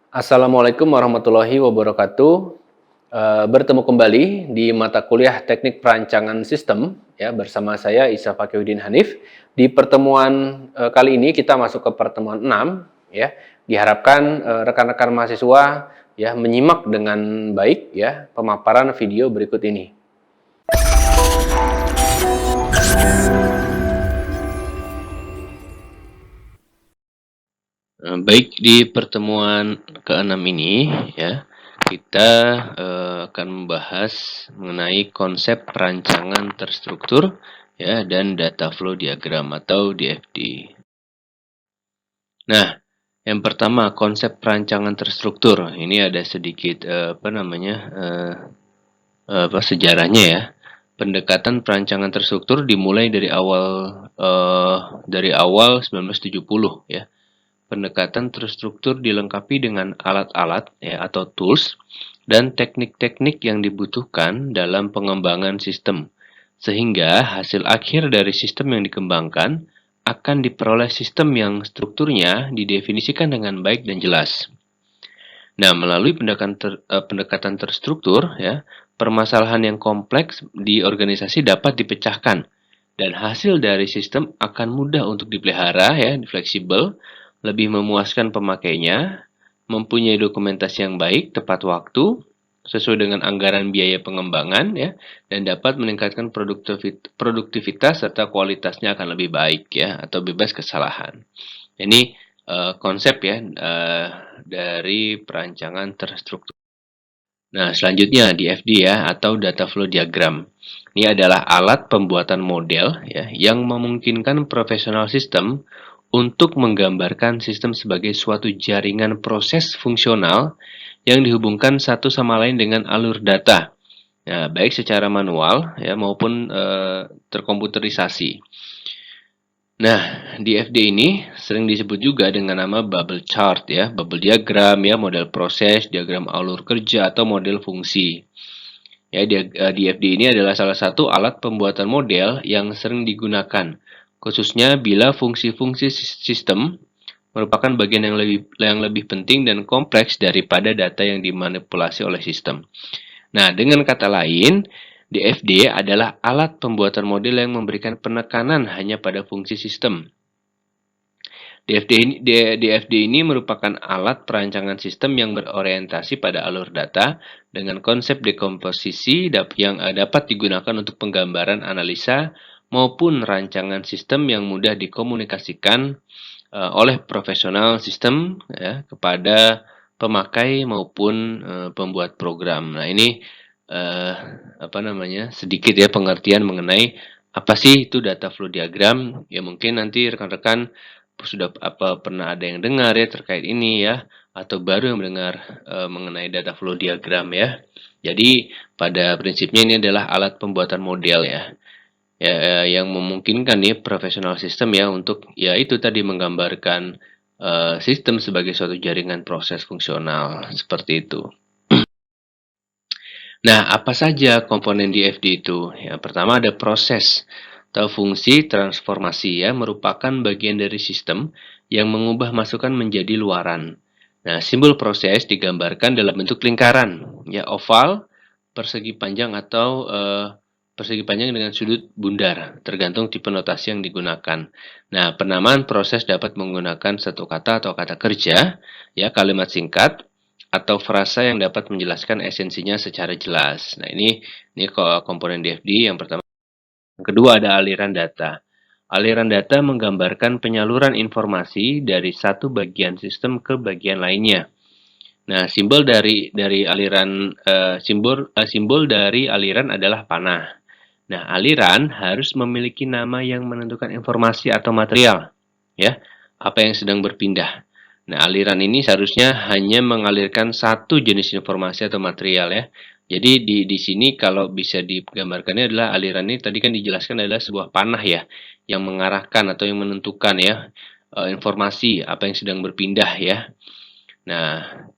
Assalamualaikum warahmatullahi wabarakatuh. Bertemu kembali di mata kuliah Teknik Perancangan Sistem ya bersama saya Isa Fakiuddin Hanif. Di pertemuan kali ini kita masuk ke pertemuan 6 ya. Diharapkan rekan-rekan mahasiswa ya menyimak dengan baik ya pemaparan video berikut ini. Baik, di pertemuan ke-6 ini ya, kita akan membahas mengenai konsep perancangan terstruktur ya dan data flow diagram atau DFD. Nah, yang pertama konsep perancangan terstruktur. Ini ada sedikit sejarahnya ya. Pendekatan perancangan terstruktur dimulai dari awal 1970 ya. Pendekatan terstruktur dilengkapi dengan alat-alat ya, atau tools dan teknik-teknik yang dibutuhkan dalam pengembangan sistem, sehingga hasil akhir dari sistem yang dikembangkan akan diperoleh sistem yang strukturnya didefinisikan dengan baik dan jelas. Nah, melalui pendekatan terstruktur, ya, permasalahan yang kompleks di organisasi dapat dipecahkan, dan hasil dari sistem akan mudah untuk dipelihara, ya, fleksibel, lebih memuaskan pemakainya, mempunyai dokumentasi yang baik, tepat waktu, sesuai dengan anggaran biaya pengembangan, ya, dan dapat meningkatkan produktivitas serta kualitasnya akan lebih baik, ya, atau bebas kesalahan. Ini konsep ya dari perancangan terstruktur. Nah, selanjutnya DFD ya atau data flow diagram. Ini adalah alat pembuatan model ya yang memungkinkan profesional sistem untuk menggambarkan sistem sebagai suatu jaringan proses fungsional yang dihubungkan satu sama lain dengan alur data. Nah, baik secara manual ya maupun terkomputerisasi. Nah, DFD ini sering disebut juga dengan nama bubble chart ya, bubble diagram ya, model proses, diagram alur kerja atau model fungsi. Ya, DFD ini adalah salah satu alat pembuatan model yang sering digunakan, khususnya bila fungsi-fungsi sistem merupakan bagian yang lebih penting dan kompleks daripada data yang dimanipulasi oleh sistem. Nah, dengan kata lain, DFD adalah alat pembuatan model yang memberikan penekanan hanya pada fungsi sistem. DFD ini merupakan alat perancangan sistem yang berorientasi pada alur data dengan konsep dekomposisi yang dapat digunakan untuk penggambaran analisa maupun rancangan sistem yang mudah dikomunikasikan oleh profesional sistem ya, kepada pemakai maupun pembuat program. Nah, ini sedikit ya pengertian mengenai apa sih itu data flow diagram. Ya mungkin nanti rekan-rekan sudah pernah ada yang dengar ya terkait ini ya atau baru yang mendengar mengenai data flow diagram ya. Jadi pada prinsipnya ini adalah alat pembuatan model ya. Yang memungkinkan nih profesional sistem ya untuk ya itu tadi menggambarkan sistem sebagai suatu jaringan proses fungsional seperti itu. Nah, apa saja komponen DFD itu? Yang pertama ada proses atau fungsi transformasi ya, merupakan bagian dari sistem yang mengubah masukan menjadi luaran. Nah, simbol proses digambarkan dalam bentuk lingkaran, ya oval, persegi panjang atau persegi panjang dengan sudut bundar, tergantung tipe notasi yang digunakan. Nah, penamaan proses dapat menggunakan satu kata atau kata kerja, ya kalimat singkat, atau frasa yang dapat menjelaskan esensinya secara jelas. Nah, ini komponen DFD yang pertama. Yang kedua ada aliran data. Aliran data menggambarkan penyaluran informasi dari satu bagian sistem ke bagian lainnya. Nah, simbol dari aliran simbol dari aliran adalah panah. Nah, aliran harus memiliki nama yang menentukan informasi atau material, ya, apa yang sedang berpindah. Nah, aliran ini seharusnya hanya mengalirkan satu jenis informasi atau material ya. Jadi di sini kalau bisa digambarkannya adalah aliran ini tadi kan dijelaskan adalah sebuah panah ya yang mengarahkan atau yang menentukan ya informasi apa yang sedang berpindah ya. Nah,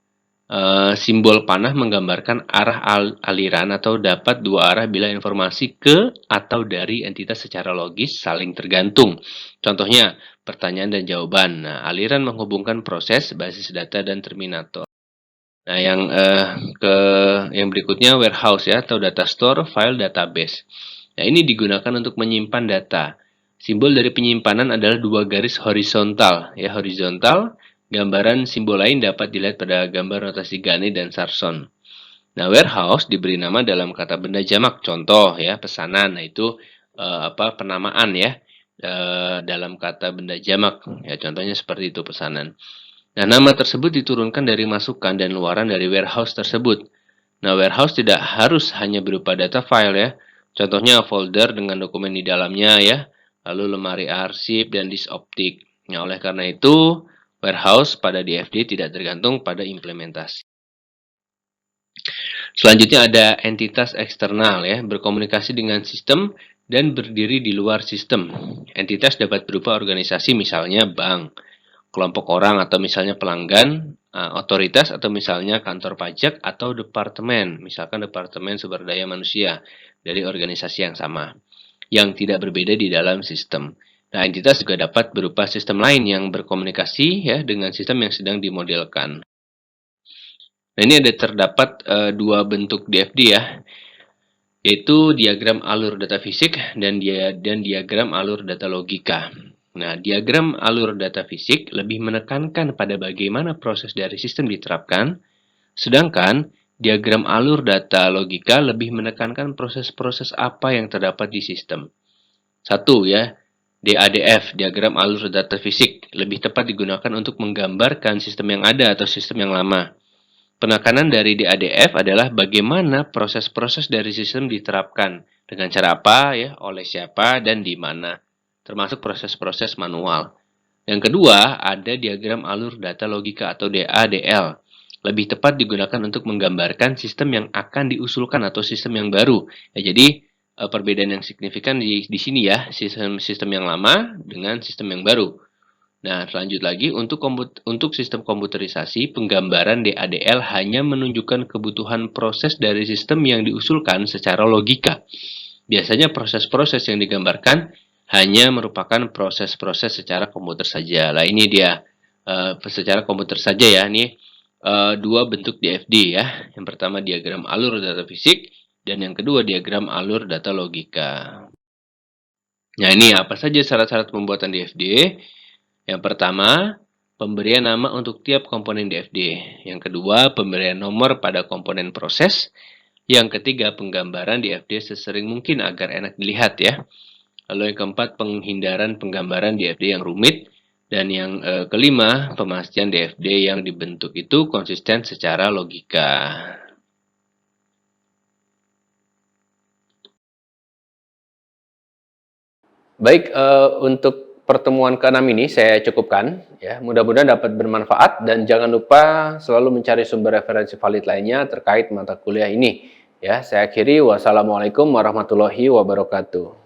simbol panah menggambarkan arah aliran atau dapat dua arah bila informasi ke atau dari entitas secara logis saling tergantung. Contohnya, pertanyaan dan jawaban. Nah, aliran menghubungkan proses, basis data, dan terminator. Nah, yang berikutnya warehouse ya, atau data store, file, database. Nah, ini digunakan untuk menyimpan data. Simbol dari penyimpanan adalah dua garis horizontal. Ya, horizontal, gambaran simbol lain dapat dilihat pada gambar notasi Gane dan Sarson. Nah, warehouse diberi nama dalam kata benda jamak. Contoh ya, pesanan. Nah, itu penamaan ya dalam kata benda jamak. Ya, contohnya seperti itu pesanan. Nah, nama tersebut diturunkan dari masukan dan luaran dari warehouse tersebut. Nah, warehouse tidak harus hanya berupa data file ya. Contohnya folder dengan dokumen di dalamnya ya, lalu lemari arsip dan disk optik. Nah, oleh karena itu, warehouse pada DFD tidak tergantung pada implementasi. Selanjutnya ada entitas eksternal ya, berkomunikasi dengan sistem dan berdiri di luar sistem. Entitas dapat berupa organisasi misalnya bank, kelompok orang atau misalnya pelanggan, otoritas atau misalnya kantor pajak atau departemen, misalkan departemen sumber daya manusia dari organisasi yang sama, yang tidak berbeda di dalam sistem. Nah, entitas juga dapat berupa sistem lain yang berkomunikasi ya dengan sistem yang sedang dimodelkan. Nah, ini ada terdapat dua bentuk DFD ya, yaitu diagram alur data fisik dan diagram alur data logika. Nah, diagram alur data fisik lebih menekankan pada bagaimana proses dari sistem diterapkan, sedangkan diagram alur data logika lebih menekankan proses-proses apa yang terdapat di sistem. Satu ya, DADF, diagram alur data fisik, lebih tepat digunakan untuk menggambarkan sistem yang ada atau sistem yang lama. Penekanan dari DADF adalah bagaimana proses-proses dari sistem diterapkan, dengan cara apa, ya, oleh siapa, dan di mana, termasuk proses-proses manual. Yang kedua, ada diagram alur data logika atau DADL. Lebih tepat digunakan untuk menggambarkan sistem yang akan diusulkan atau sistem yang baru. Ya, jadi, perbedaan yang signifikan di sini ya, sistem yang lama dengan sistem yang baru. Nah, lanjut lagi, untuk sistem komputerisasi, penggambaran DADL hanya menunjukkan kebutuhan proses dari sistem yang diusulkan secara logika. Biasanya proses-proses yang digambarkan hanya merupakan proses-proses secara komputer saja. Lah, ini dia secara komputer saja ya. Ini dua bentuk DFD ya. Yang pertama diagram alur data fisik, dan yang kedua diagram alur data logika. Nah, ini apa saja syarat-syarat pembuatan DFD? Yang pertama, pemberian nama untuk tiap komponen DFD. Yang kedua, pemberian nomor pada komponen proses. Yang ketiga, penggambaran DFD sesering mungkin agar enak dilihat ya. Lalu yang keempat, penghindaran penggambaran DFD yang rumit. Dan yang kelima, pemastian DFD yang dibentuk itu konsisten secara logika. Baik, untuk pertemuan ke-6 ini saya cukupkan. Ya, mudah-mudahan dapat bermanfaat dan jangan lupa selalu mencari sumber referensi valid lainnya terkait mata kuliah ini. Ya, saya akhiri. Wassalamualaikum warahmatullahi wabarakatuh.